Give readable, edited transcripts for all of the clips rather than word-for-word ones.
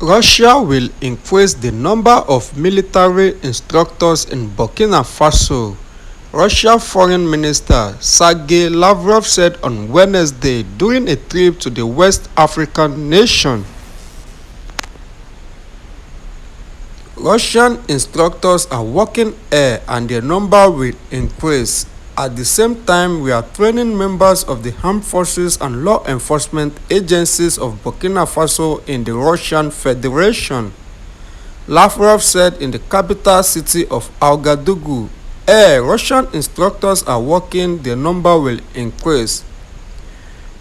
Russia will increase the number of military instructors in Burkina Faso, Russia Foreign Minister Sergei Lavrov said on Wednesday during a trip to the West African nation. Russian instructors are working here and their number will increase. At the same time, we are training members of the armed forces and law enforcement agencies of Burkina Faso in the Russian Federation, Lavrov said in the capital city of Ouagadougou. Russian instructors are working, their number will increase.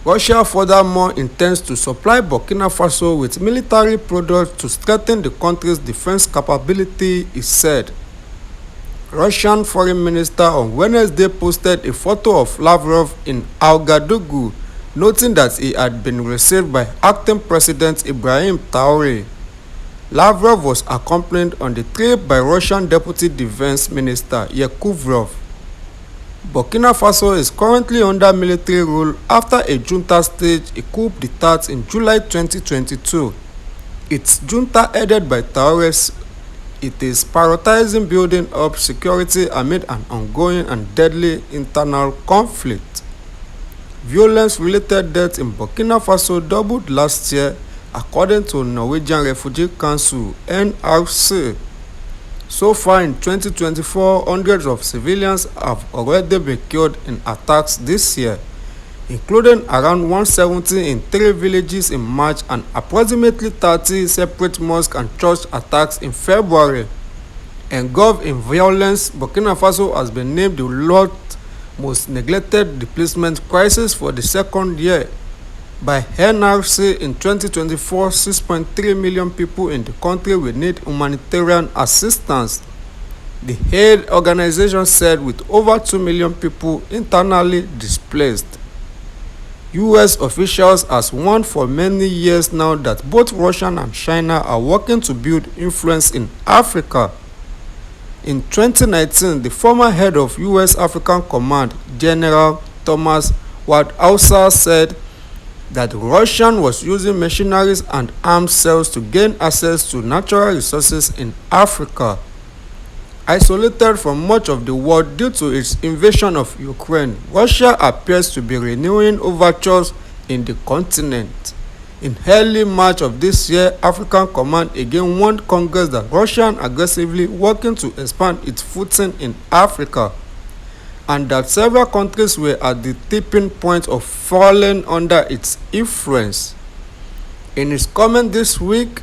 Russia furthermore intends to supply Burkina Faso with military products to strengthen the country's defense capability, he said. Russian Foreign Minister on Wednesday posted a photo of Lavrov in Ouagadougou, noting that he had been received by acting President Ibrahim Traoré. Lavrov was accompanied on the trip by Russian Deputy Defense Minister Yakuvrov. Burkina Faso is currently under military rule after a junta staged a coup d'etat in July 2022. Its junta, headed by Traoré, it is prioritizing building up security amid an ongoing and deadly internal conflict. Violence-related deaths in Burkina Faso doubled last year, according to Norwegian Refugee Council (NRC). So far in 2024, hundreds of civilians have already been killed in attacks this year, including around 170 in 3 villages in March and approximately 30 separate mosque and church attacks in February. Engulfed in violence, Burkina Faso has been named the world's most neglected displacement crisis for the second year. By NRC in 2024, 6.3 million people in the country will need humanitarian assistance. The aid organization said with over 2 million people internally displaced. US officials has warned for many years now that both Russia and China are working to build influence in Africa. In 2019, the former head of US African Command, General Thomas Waldhauser, said that Russia was using mercenaries and armed cells to gain access to natural resources in Africa. Isolated from much of the world due to its invasion of Ukraine, Russia appears to be renewing overtures in the continent. In early March of this year, African Command again warned Congress that Russia is aggressively working to expand its footing in Africa, and that several countries were at the tipping point of falling under its influence. In his comment this week,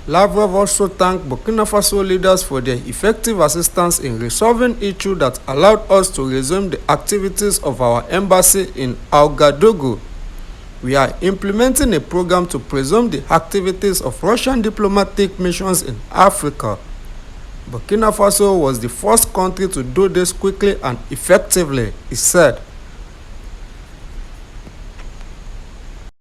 Lavrov also thanked Burkina Faso leaders for their effective assistance in resolving issues that allowed us to resume the activities of our embassy in Ouagadougou. We are implementing a program to resume the activities of Russian diplomatic missions in Africa. Burkina Faso was the first country to do this quickly and effectively, he said.